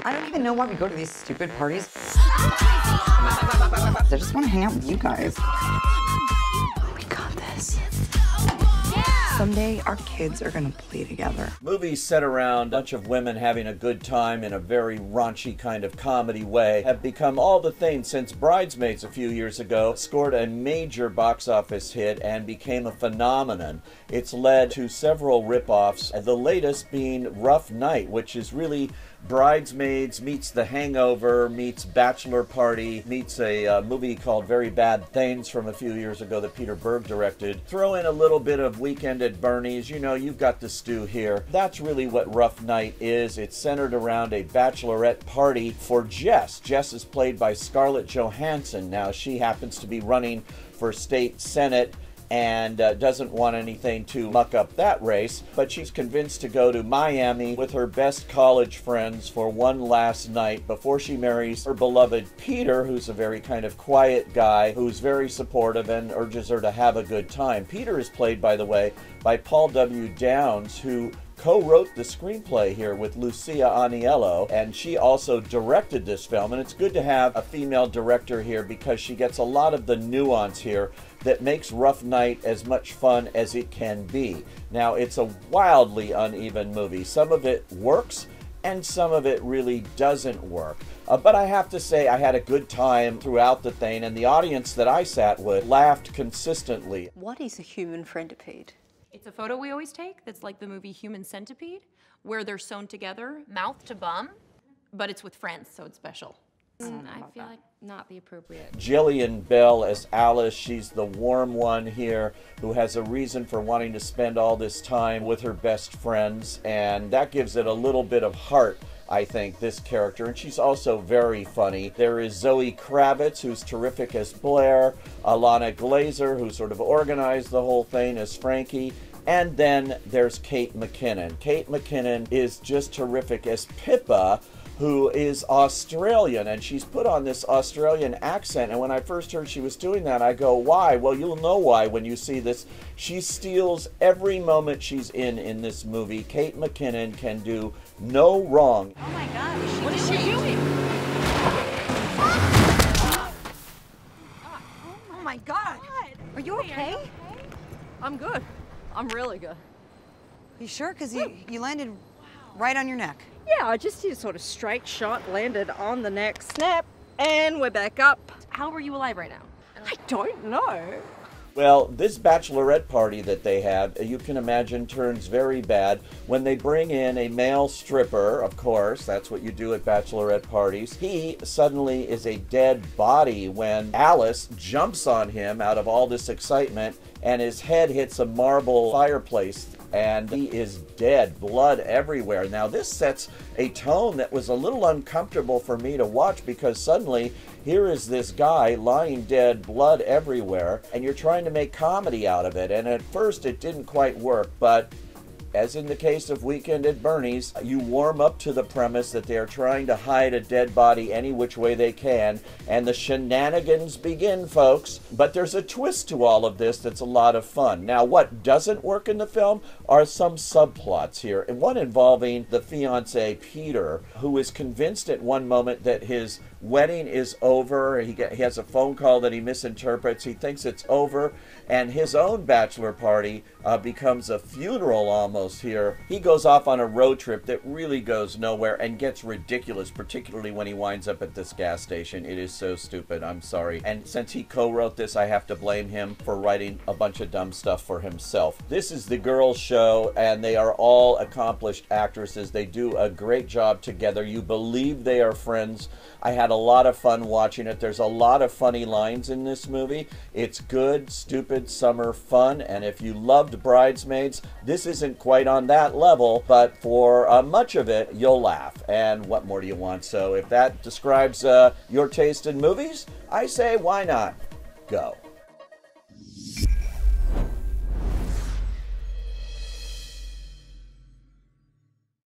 I don't even know why we go to these stupid parties. I just want to hang out with you guys. We got this. Someday, our kids are gonna play together. Movies set around a bunch of women having a good time in a very raunchy kind of comedy way have become all the things since Bridesmaids a few years ago scored a major box office hit and became a phenomenon. It's led to several rip-offs, the latest being Rough Night, which is really Bridesmaids meets The Hangover, meets Bachelor Party, meets a movie called Very Bad Things from a few years ago that Peter Berg directed. Throw in a little bit of Weekend at Bernie's, you know, you've got the stew here. That's really what Rough Night is. It's centered around a bachelorette party for Jess. Jess is played by Scarlett Johansson. Now, she happens to be running for state senate and doesn't want anything to muck up that race, but she's convinced to go to Miami with her best college friends for one last night before she marries her beloved Peter, who's a very kind of quiet guy who's very supportive and urges her to have a good time. Peter is played, by the way, by Paul W. Downs, who co-wrote the screenplay here with Lucia Aniello, and she also directed this film. And it's good to have a female director here because she gets a lot of the nuance here that makes Rough Night as much fun as it can be. Now, it's a wildly uneven movie. Some of it works and some of it really doesn't work. But I have to say I had a good time throughout the thing, and the audience that I sat with laughed consistently. What is a human centipede? It's a photo we always take that's like the movie Human Centipede, where they're sewn together, mouth to bum, but it's with friends, so it's special. I feel like not the appropriate. Jillian Bell as Alice, she's the warm one here who has a reason for wanting to spend all this time with her best friends, and that gives it a little bit of heart, I think, this character, and she's also very funny. There is Zoe Kravitz, who's terrific as Blair, Alana Glazer, who sort of organized the whole thing as Frankie, and then there's Kate McKinnon. Kate McKinnon is just terrific as Pippa, who is Australian, and she's put on this Australian accent, and when I first heard she was doing that, I go, why? Well, you'll know why when you see this. She steals every moment she's in this movie. Kate McKinnon can do no wrong. Oh my gosh, what is she doing? Oh my God! Are you okay? I'm good. I'm really good. You sure? Because you landed right on your neck. Yeah, I just did a sort of straight shot, landed on the neck, snap, and we're back up. How are you alive right now? I don't know. Well, this bachelorette party that they have, you can imagine, turns very bad when they bring in a male stripper, of course. That's what you do at bachelorette parties. He suddenly is a dead body when Alice jumps on him out of all this excitement, and his head hits a marble fireplace, and he is dead, blood everywhere. Now, this sets a tone that was a little uncomfortable for me to watch, because suddenly here is this guy lying dead, blood everywhere, and you're trying to make comedy out of it. And at first it didn't quite work, but as in the case of Weekend at Bernie's, you warm up to the premise that they are trying to hide a dead body any which way they can, and the shenanigans begin, folks. But there's a twist to all of this that's a lot of fun. Now, what doesn't work in the film are some subplots here, and one involving the fiancé, Peter, who is convinced at one moment that his wedding is over. He has a phone call that he misinterprets. He thinks it's over, and his own bachelor party becomes a funeral almost here. He goes off on a road trip that really goes nowhere and gets ridiculous, particularly when he winds up at this gas station. It is so stupid. I'm sorry. And since he co-wrote this, I have to blame him for writing a bunch of dumb stuff for himself. This is the girls' show, and they are all accomplished actresses. They do a great job together. You believe they are friends. I had a lot of fun watching it. There's a lot of funny lines in this movie. It's good, stupid, summer fun, and if you loved Bridesmaids, this isn't quite on that level, but for much of it, you'll laugh. And what more do you want? So if that describes your taste in movies, I say, why not? Go.